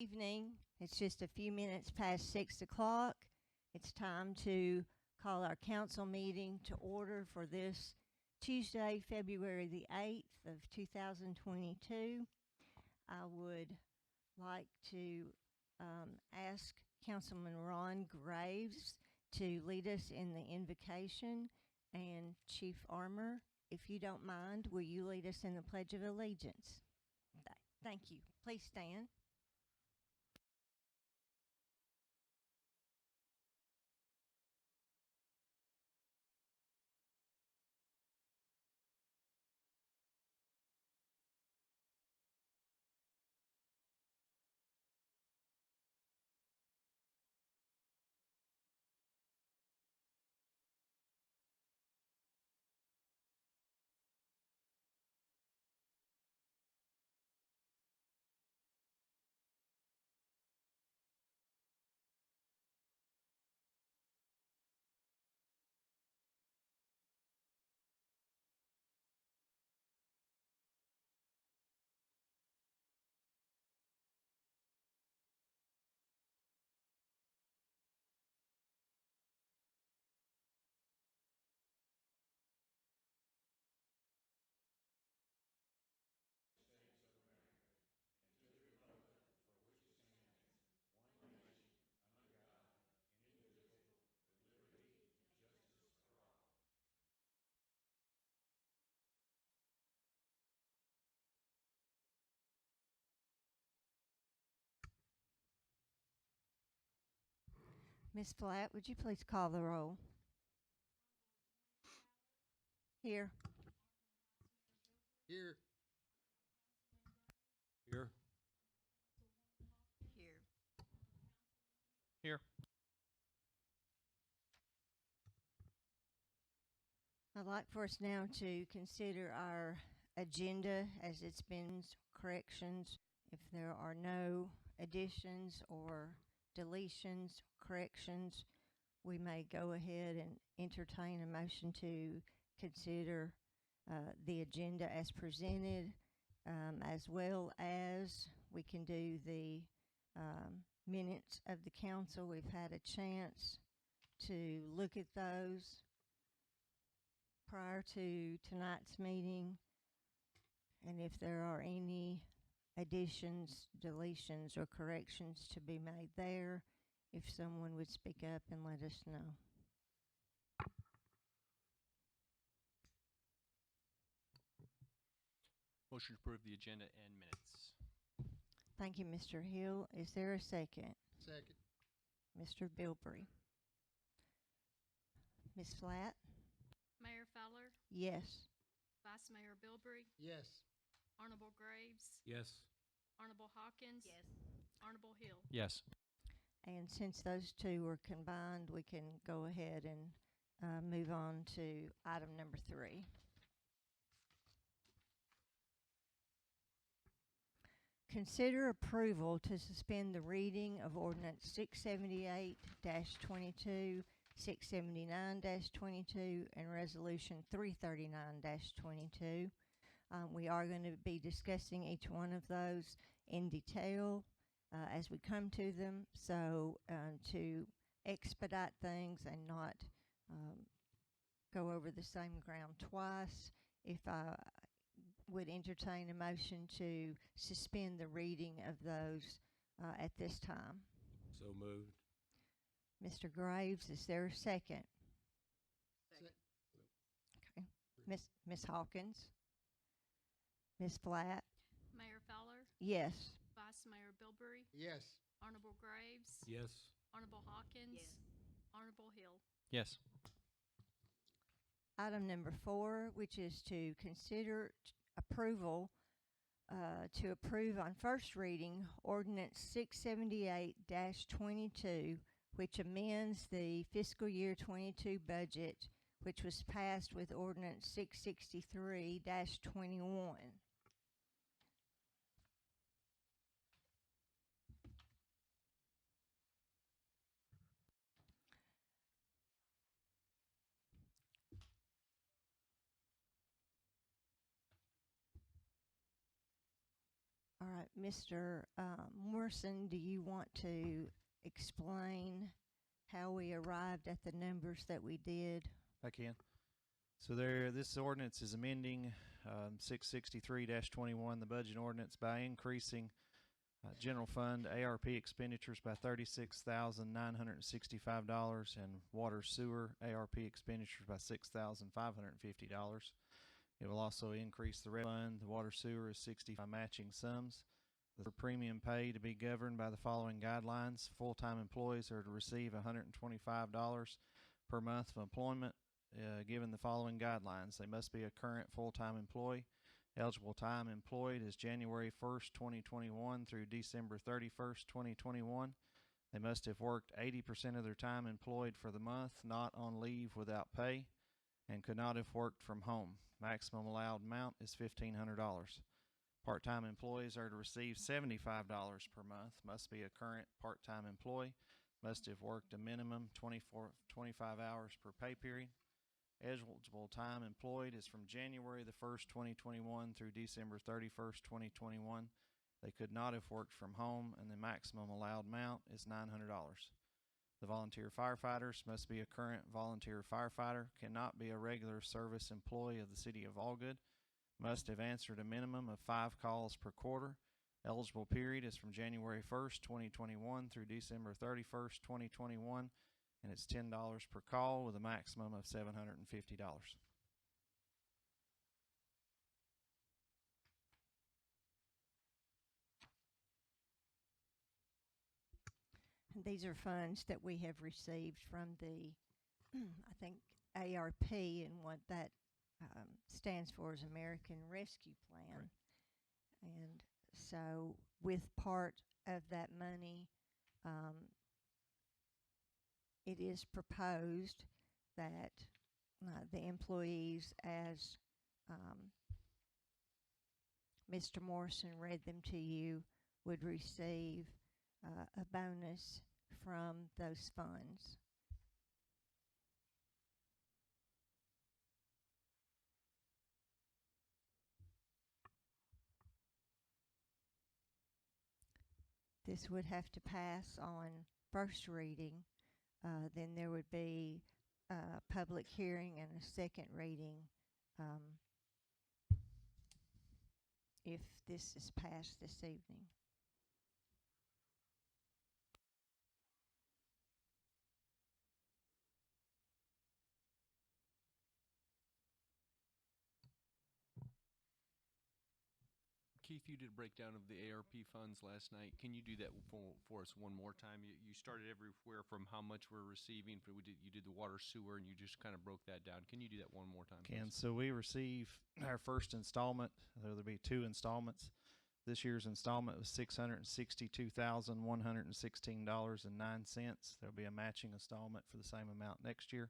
Evening. It's just a few minutes past 6 o'clock. It's time to call our council meeting to order for this Tuesday, February the 8th of 2022. I would like to ask Councilman Ron Graves to lead us in the invocation, and Chief Armour, if you don't mind, will you lead us in the Pledge of Allegiance? Thank you. Please stand. Ms. Flatt, would you please call the roll? Here. Here. Here. Here. Here. I'd like for us now to consider our agenda as it's been corrections. If there are no additions or deletions, corrections, we may go ahead and entertain a motion to consider the agenda as presented, as well as we can do the minutes of the council. We've had a chance to look at those prior to tonight's meeting, and if there are any additions, deletions, or corrections to be made there, if someone would speak up and let us know. Motion to approve the agenda and minutes. Thank you, Mr. Hill. Is there a second? Second. Mr. Bilbrey. Ms. Flatt? Mayor Fowler, Yes. Vice Mayor Bilbrey, Yes. Honorable Graves, Yes. Honorable Hawkins, Honorable Hill. Yes. And since those two were combined, we can go ahead and move on to item number 3. Consider approval to suspend the reading of ordinance 678-22, 679-22, and resolution 339-22. We are going to be discussing each one of those in detail as we come to them. So to expedite things and not go over the same ground twice, if I would entertain a motion to suspend the reading of those at this time. So moved. Mr. Graves, is there a second? Second. Okay. Miss Hawkins? Ms. Flatt? Mayor Fowler, Yes. Vice Mayor Bilbrey, Yes. Honorable Graves, Yes. Honorable Hawkins, Honorable Hill. Yes. Item number 4, which is to consider approval to approve on first reading ordinance 678-22, which amends the fiscal year 22 budget, which was passed with ordinance 663-21. All right, Mr. Morrison, do you want to explain how we arrived at the numbers that we did? I can. So this ordinance is amending 663-21, the budget ordinance, by increasing general fund ARP expenditures by $36,965 and water sewer ARP expenditures by $6,550. It will also increase the red fund, the water sewer is 65 matching sums. The premium pay to be governed by the following guidelines. Full-time employees are to receive $125 per month of employment, given the following guidelines. They must be a current full-time employee. Eligible time employed is January 1st, 2021 through December 31st, 2021. They must have worked 80% of their time employed for the month, not on leave without pay, and could not have worked from home. Maximum allowed amount is $1,500. Part-time employees are to receive $75 per month, must be a current part-time employee, must have worked a minimum 25 hours per pay period. Eligible time employed is from January the 1st, 2021 through December 31st, 2021. They could not have worked from home, and the maximum allowed amount is $900. The volunteer firefighters must be a current volunteer firefighter, cannot be a regular service employee of the city of Allgood, must have answered a minimum of 5 calls per quarter. Eligible period is from January 1st, 2021 through December 31st, 2021, and it's $10 per call with a maximum of $750. And these are funds that we have received from the, I think, ARP, and what that stands for is American Rescue Plan. Right. And so with part of that money, it is proposed that the employees, as Mr. Morrison read them to you, would receive a bonus from those funds. This would have to pass on first reading. Then there would be a public hearing and a second reading if this is passed this evening. Keith, you did a breakdown of the ARP funds last night. Can you do that for us one more time? You started everywhere from how much we're receiving. You did the water sewer, and you just kind of broke that down. Can you do that one more time? And so we receive our first installment. There'll be 2 installments. This year's installment was $662,116.09. There'll be a matching installment for the same amount next year.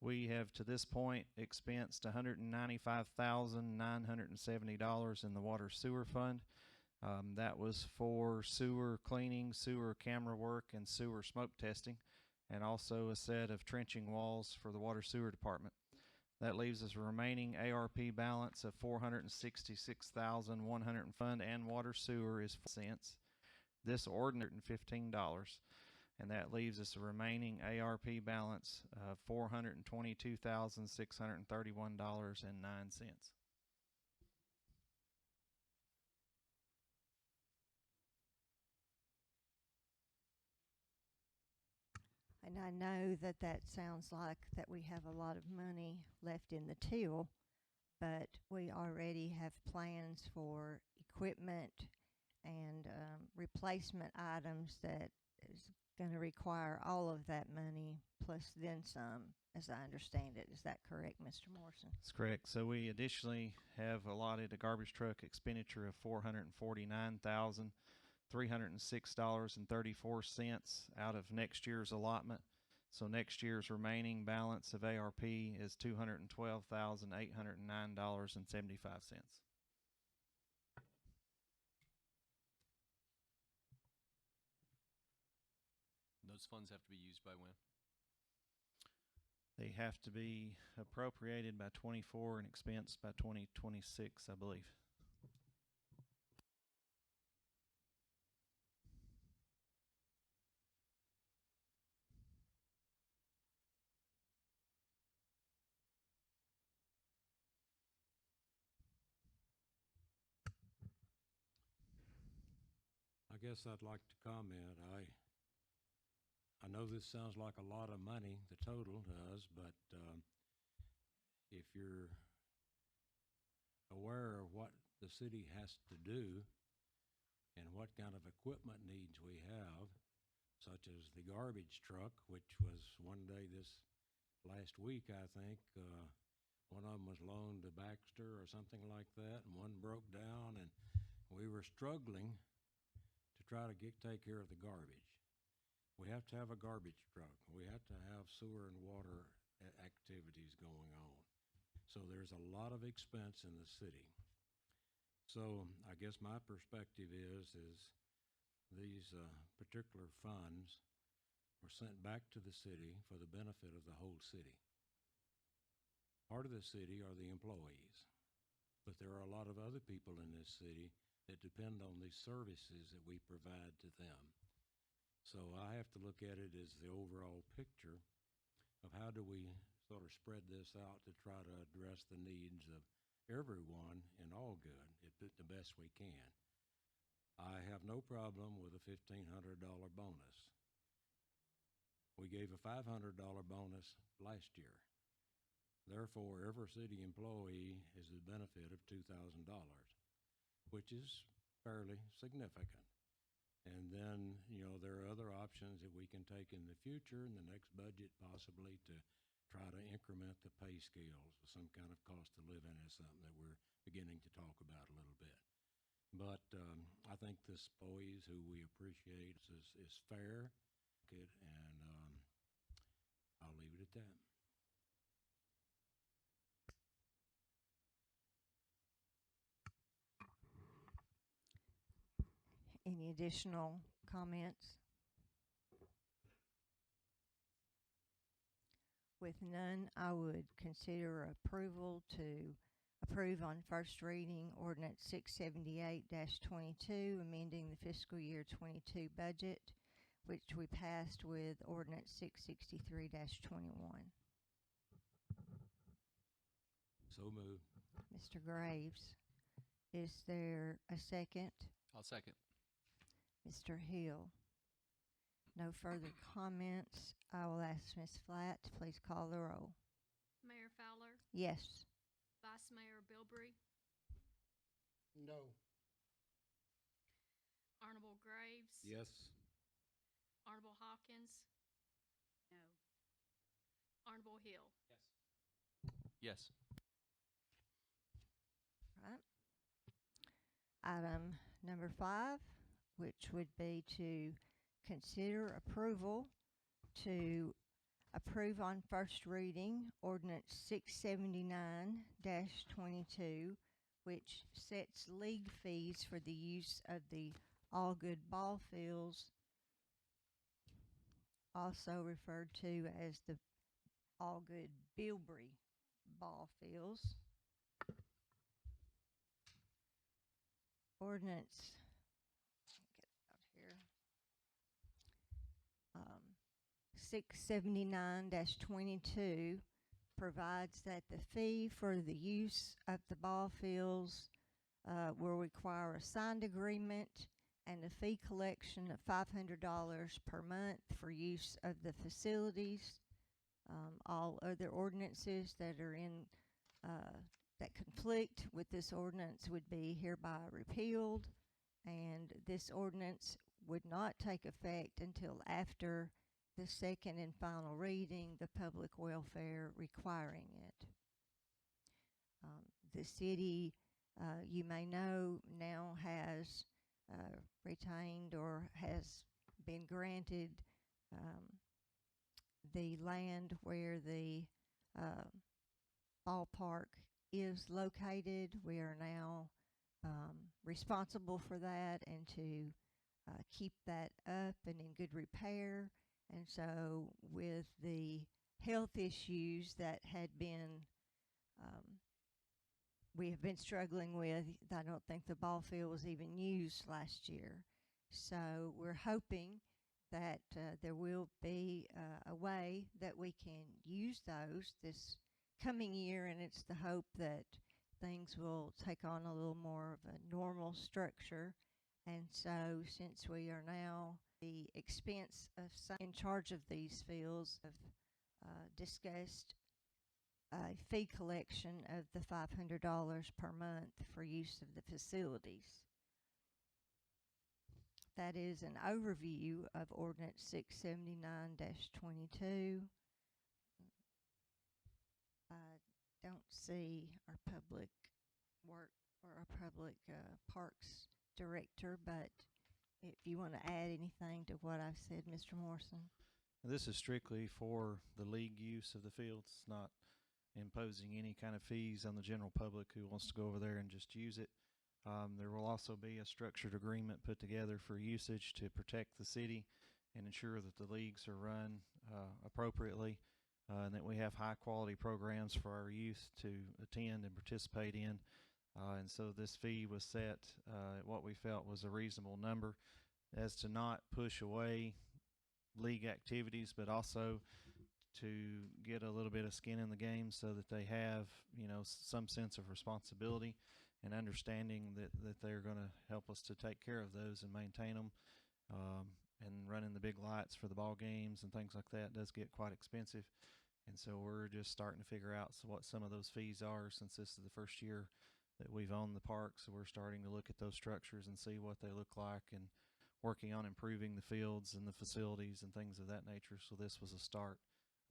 We have, to this point, expensed $195,970 in the water sewer fund. That was for sewer cleaning, sewer camera work, and sewer smoke testing, and also a set of trenching walls for the water sewer department. That leaves us a remaining ARP balance of $466,100 fund, and water sewer is 4 cents. This ordinance $15. And that leaves us a remaining ARP balance of $422,631.09. And I know that that sounds like that we have a lot of money left in the till, but we already have plans for equipment and replacement items that is going to require all of that money plus then some, as I understand it. Is that correct, Mr. Morrison? That's correct. So we additionally have allotted a garbage truck expenditure of $449,306.34 out of next year's allotment. So next year's remaining balance of ARP is $212,809.75. Those funds have to be used by when? They have to be appropriated by 24 and expensed by 2026, I believe. guess I'd like to comment. I know this sounds like a lot of money, the total does, but if you're aware of what the city has to do and what kind of equipment needs we have, such as the garbage truck, which was one day this last week, I think, one of them was loaned to Baxter or something like that, and one broke down, and we were struggling to try to take care of the garbage. We have to have a garbage truck. We have to have sewer and water activities going on. So there's a lot of expense in the city. So I guess my perspective is these particular funds were sent back to the city for the benefit of the whole city. Part of the city are the employees, but there are a lot of other people in this city that depend on the services that we provide to them. So I have to look at it as the overall picture of how do we sort of spread this out to try to address the needs of everyone in all good the best we can. I have no problem with a $1,500 bonus. We gave a $500 bonus last year. Therefore, every city employee is the benefit of $2,000, which is fairly significant. And then, there are other options that we can take in the future, in the next budget, possibly to try to increment the pay scales. Some kind of cost of living is something that we're beginning to talk about a little bit. But I think this employees who we appreciate is fair, good, and I'll leave it at that. Any additional comments? With none, I would consider approval to approve on first reading ordinance 678-22, amending the fiscal year 22 budget, which we passed with ordinance 663-21. So moved. Mr. Graves, is there a second? I'll second. Mr. Hill. No further comments. I will ask Ms. Flatt to please call the roll. Mayor Fowler, Yes. Vice Mayor Bilbrey, No. Honorable Graves. Yes. Honorable Hawkins. No. Honorable Hill. Yes. Right. Item number 5, which would be to consider approval to approve on first reading ordinance 679-22, which sets league fees for the use of the Allgood ball fields, also referred to as the Allgood Bilbrey ball fields. Ordinance, get it out here. 679-22 provides that the fee for the use of the ball fields will require a signed agreement and a fee collection of $500 per month for use of the facilities. All other ordinances that are in that conflict with this ordinance would be hereby repealed, and this ordinance would not take effect until after the second and final reading, the public welfare requiring it. The city, you may know, now has retained or has been granted the land where the ballpark is located. We are now responsible for that and to keep that up and in good repair. And so with the health issues that had been we have been struggling with, I don't think the ball field was even used last year. So we're hoping that there will be a way that we can use those this coming year, and it's the hope that things will take on a little more of a normal structure And so, since we are now the expense of in charge of these fields, have discussed a fee collection of the $500 per month for use of the facilities. That is an overview of Ordinance 679-22. I don't see our public work or our public parks director, but if you want to add anything to what I've said, Mr. Morrison. This is strictly for the league use of the fields. It's not imposing any kind of fees on the general public who wants to go over there and just use it. There will also be a structured agreement put together for usage to protect the city and ensure that the leagues are run appropriately, and that we have high quality programs for our youth to attend and participate in. And so this fee was set at what we felt was a reasonable number, as to not push away league activities, but also to get a little bit of skin in the game so that they have, you know, some sense of responsibility and understanding that they're going to help us to take care of those and maintain them. And running the big lights for the ball games and things like that does get quite expensive. And so we're just starting to figure out what some of those fees are, since this is the first year that we've owned the park. So we're starting to look at those structures and see what they look like, and working on improving the fields and the facilities and things of that nature. So this was a start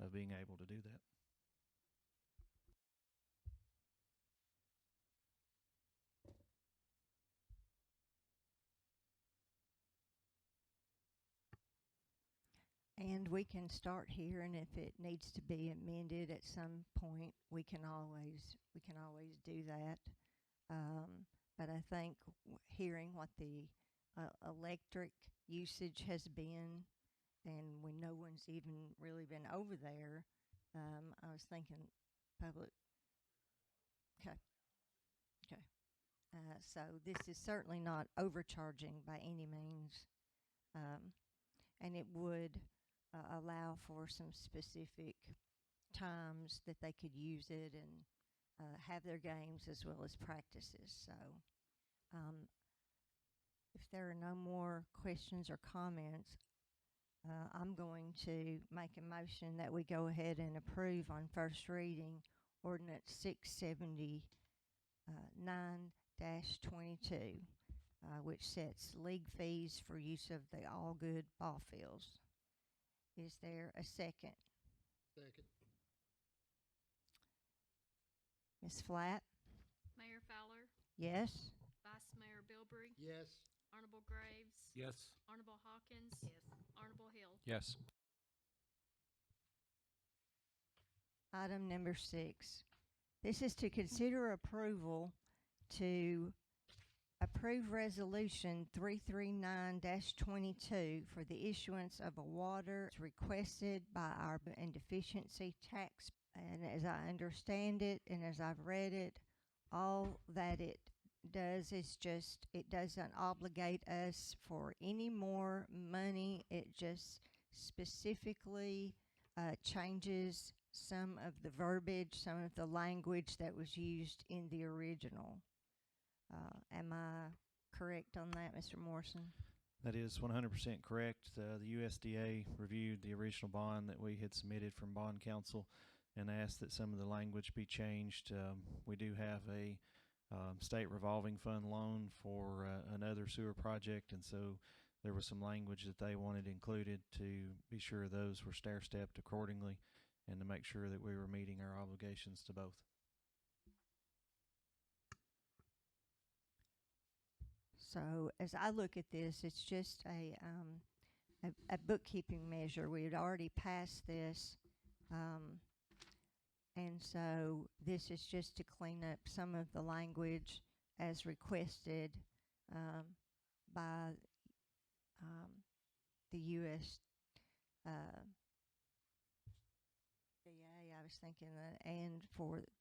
of being able to do that. And we can start here, and if it needs to be amended at some point, we can always do that. But I think hearing what the electric usage has been, and when no one's even really been over there, I was thinking public. Okay. So this is certainly not overcharging by any means, and it would allow for some specific times that they could use it and have their games as well as practices. So if there are no more questions or comments, I'm going to make a motion that we go ahead and approve on first reading Ordinance 679-22, which sets league fees for use of the All Good ball fields. Is there a second? Second. Ms. Flatt? Mayor Fowler, Yes? Vice Mayor Bilbrey, Yes. Honorable Graves, Yes. Honorable Hawkins, Honorable Hill. Yes. Item number 6. This is to consider approval to approve Resolution 339-22 for the issuance of a water requested by our and deficiency tax. And as I understand it, and as I've read it, all that it does is just, it doesn't obligate us for any more money. It just specifically changes some of the verbiage, some of the language that was used in the original. Am I correct on that, Mr. Morrison? That is 100% correct. The USDA reviewed the original bond that we had submitted from Bond Council and asked that some of the language be changed. We do have a state revolving fund loan for another sewer project, and so there was some language that they wanted included to be sure those were stair-stepped accordingly and to make sure that we were meeting our obligations to both. So as I look at this, it's just a bookkeeping measure. We had already passed this, and so this is just to clean up some of the language as requested by the US DA. I was thinking that, and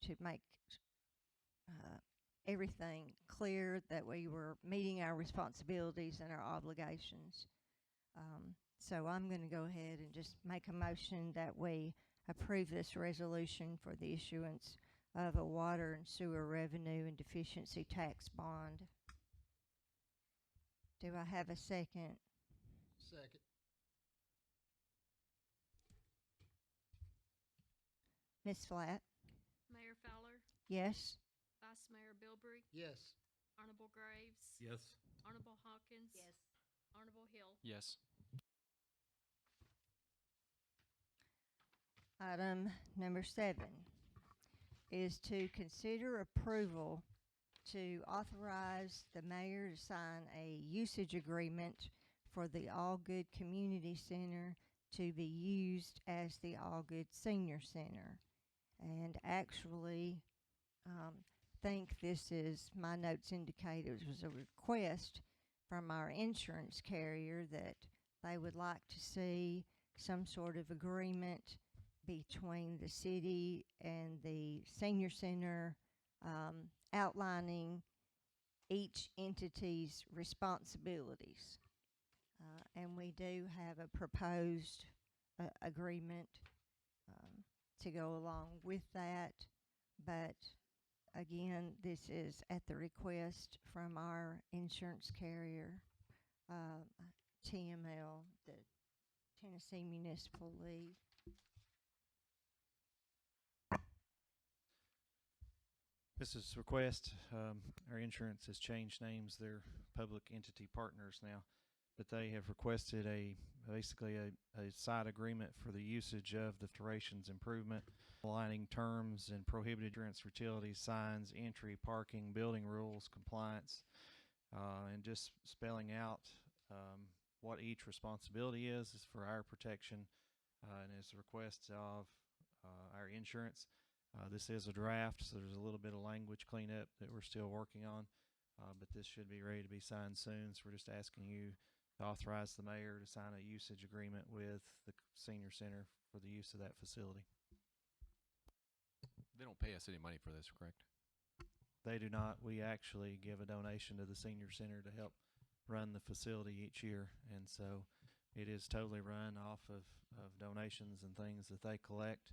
to make everything clear that we were meeting our responsibilities and our obligations. So I'm going to go ahead and just make a motion that we approve this resolution for the issuance of a water and sewer revenue and deficiency tax bond Do I have a second? Second. Ms. Flat? Mayor Fowler, Yes. Vice Mayor Bilbrey, Yes. Honorable Graves, Yes. Honorable Hawkins. Honorable Hill. Yes. Item number 7 is to consider approval to authorize the mayor to sign a usage agreement for the All Good Community Center to be used as the All Good Senior Center. And actually, think this is, my notes indicate it was a request from our insurance carrier that they would like to see some sort of agreement between the city and the senior center, outlining each entity's responsibilities. And we do have a proposed agreement to go along with that, but again, this is at the request from our insurance carrier, TML, the Tennessee Municipal League. Mrs. Request, our insurance has changed names. They're public entity partners now, but they have requested basically a side agreement for the usage of the alterations improvement, aligning terms and prohibited insurance, utilities, signs, entry, parking, building rules, compliance, and just spelling out what each responsibility is for our protection, and is a request of our insurance. This is a draft, so there's a little bit of language cleanup that we're still working on, but this should be ready to be signed soon. So we're just asking you to authorize the mayor to sign a usage agreement with the senior center for the use of that facility. They don't pay us any money for this, correct? They do not. We actually give a donation to the senior center to help run the facility each year, and so it is totally run off of donations and things that they collect.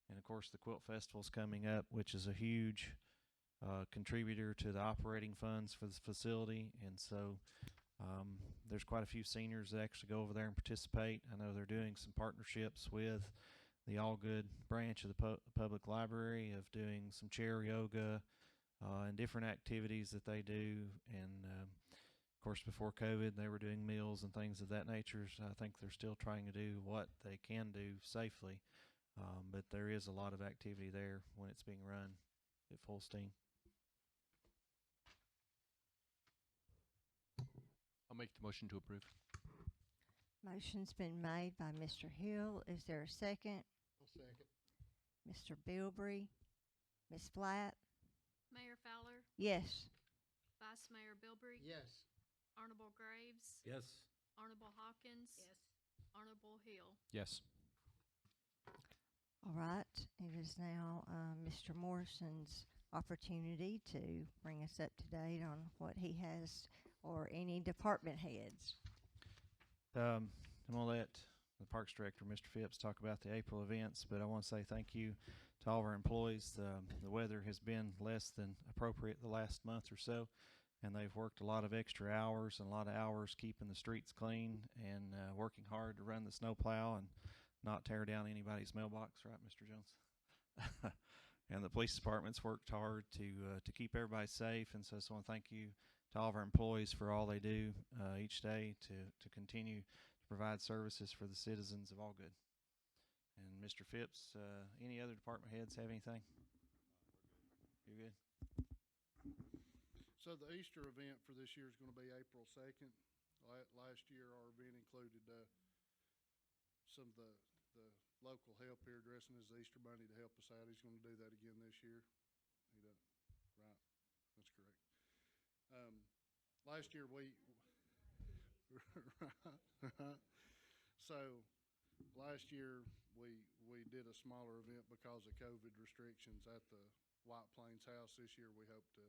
And of course, the Quilt Festival's coming up, which is a huge contributor to the operating funds for the facility. And so there's quite a few seniors that actually go over there and participate. I know they're doing some partnerships with the All Good branch of the public library of doing some chair yoga and different activities that they do. And of course, before COVID, they were doing meals and things of that nature. So I think they're still trying to do what they can do safely. But there is a lot of activity there when it's being run at full steam. I'll make the motion to approve. Motion's been made by Mr. Hill. Is there a second? I'll second. Mr. Bilbrey? Ms. Flat? Mayor Fowler, Yes. Vice Mayor Bilbrey, Yes. Honorable Graves, Yes. Honorable Hawkins. Honorable Hill. Yes. All right. It is now Mr. Morrison's opportunity to bring us up to date on what he has or any department heads. I'm going to let the Parks Director, Mr. Phipps, talk about the April events, but I want to say thank you to all of our employees. The weather has been less than appropriate the last month or so, and they've worked a lot of extra hours and a lot of hours keeping the streets clean and working hard to run the snowplow and not tear down anybody's mailbox, right, Mr. Jones? And the police department's worked hard to keep everybody safe, and so I just want to thank you to all of our employees for all they do each day to continue to provide services for the citizens of Allgood. And Mr. Phipps, any other department heads have anything? You're good? So the Easter event for this year is going to be April 2nd. Last year, our event included some of the local help here dressing as the Easter Bunny to help us out. He's going to do that again this year. He does, right? That's correct. Last year so last year we did a smaller event because of COVID restrictions at the White Plains House. This year we hope to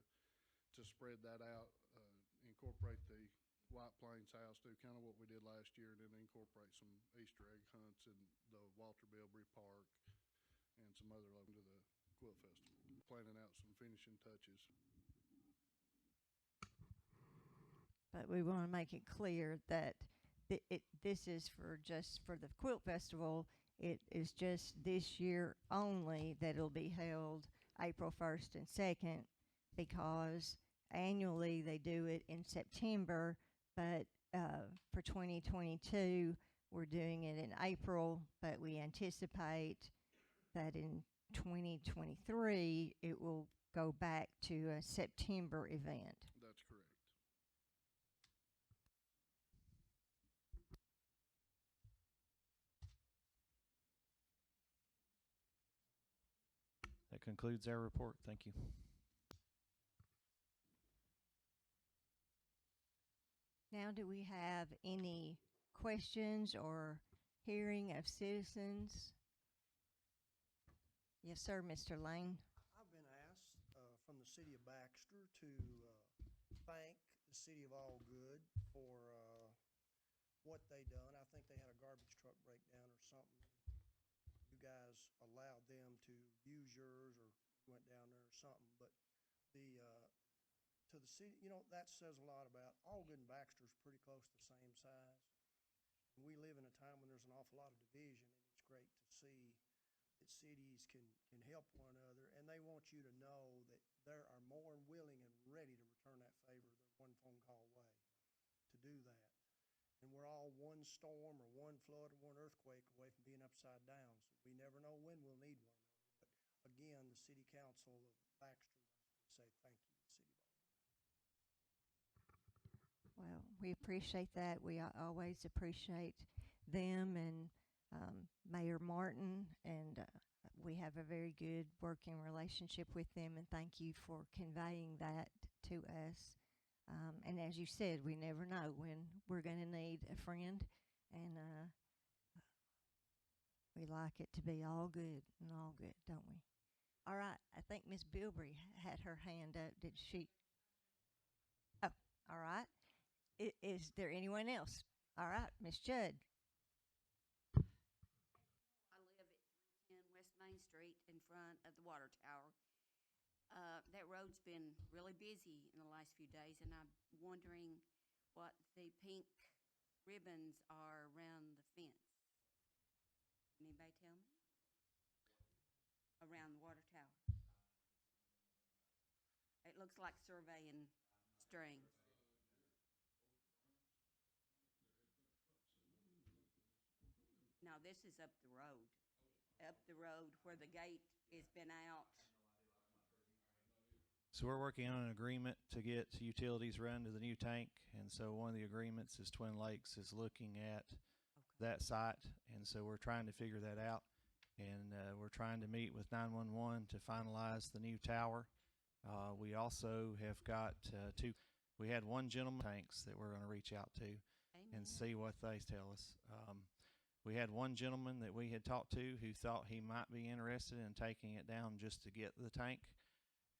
spread that out, incorporate the White Plains House, do kind of what we did last year, and then incorporate some Easter egg hunts in the Walter Bilbrey Park and some other to the Quilt Festival. Planning out some finishing touches. but we want to make it clear that this is for just for the Quilt Festival. It is just this year only that it'll be held April 1st and 2nd, because annually they do it in September, but for 2022 we're doing it in April, but we anticipate that in 2023 it will go back to a September event. That's correct. That concludes our report. Thank you. Now, do we have any questions or hearing of citizens? Yes, sir, Mr. Lane. I've been asked from the city of Baxter to thank the city of Allgood for what they done. I think they had a garbage truck breakdown or something. You guys allowed them to use yours or went down there or something. But to the city, you know, that says a lot about Allgood and Baxter is pretty close to the same size. And we live in a time when there's an awful lot of division, and it's great to see that cities can help one another, and they want you to know that they are more than willing and ready to return that favor. They're one phone call away to do that. And we're all one storm or one flood or one earthquake away from being upside down. So we never know when we'll need one another. But again, the city council of Baxter wants to say thank you to the city of Albany. Well, we appreciate that. We always appreciate them and Mayor Martin, and we have a very good working relationship with them, and thank you for conveying that to us. And as you said, we never know when we're going to need a friend, and we like it to be all good and all good, don't we? All right, I think Miss Bilbrey had her hand up. Did she? Oh, all right. Is there anyone else? All right, Miss Judd. I live at 310 West Main Street in front of the water tower. That road's been really busy in the last few days, and I'm wondering what the pink ribbons are around the fence. Anybody tell me? Around the water tower. It looks like surveying strings. No, this is up the road. Up the road where the gate has been out. So we're working on an agreement to get utilities run to the new tank, and so one of the agreements is Twin Lakes is looking at that site, and so we're trying to figure that out, and we're trying to meet with 911 to finalize the new tower. We also have got we had one gentleman tanks that we're going to reach out to and see what they tell us. We had one gentleman that we had talked to who thought he might be interested in taking it down just to get the tank.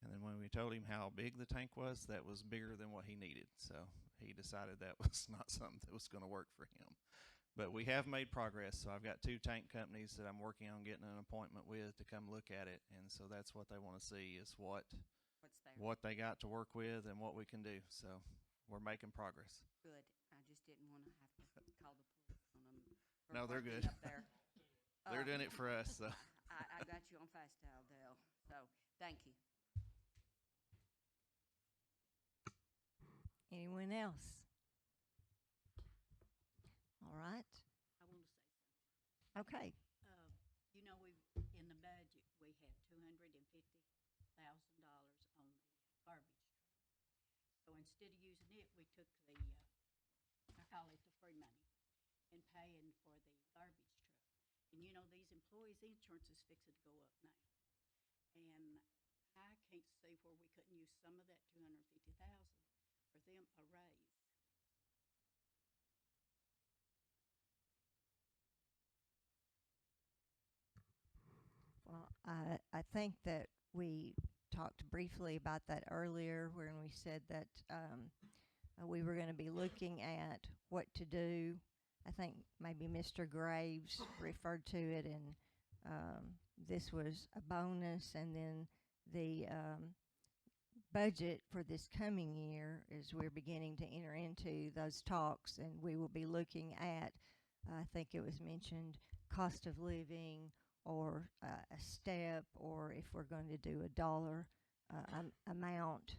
And then when we told him how big the tank was, that was bigger than what he needed. So he decided that was not something that was going to work for him. But we have made progress. So I've got 2 tank companies that I'm working on getting an appointment with to come look at it. And so that's what they want to see is what they got to work with and what we can do. So we're making progress. Good. I just didn't want to have to call the police on them. No, they're good. Up there. They're doing it for us. So. I got you on fast dial, Dale. So thank you. Anyone else? All right. I want to say something. Okay. You know, in the budget, we had $250,000 on the garbage truck. So instead of using it, we took the, I call it the free money, and paying for the garbage truck. And you know, these employees' insurance is fixing to go up now. And I can't see where we couldn't use some of that $250,000 for them a raise. Well, I think that we talked briefly about that earlier when we said that we were going to be looking at what to do. I think maybe Mr. Graves referred to it, and this was a bonus, and then budget for this coming year as we're beginning to enter into those talks, and we will be looking at, I think it was mentioned, cost of living or a step, or if we're going to do a dollar amount.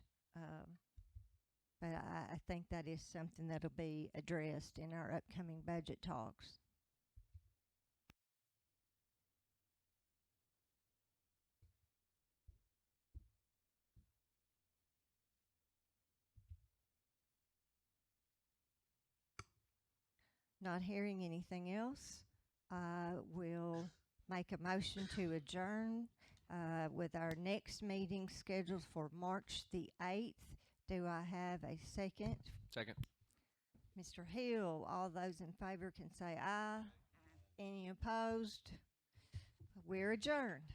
But I think that is something that'll be addressed in our upcoming budget talks. Not hearing anything else, I will make a motion to adjourn with our next meeting scheduled for March the 8th. Do I have a second? Second. Mr. Hill, all those in favor can say aye. Any opposed? We're adjourned.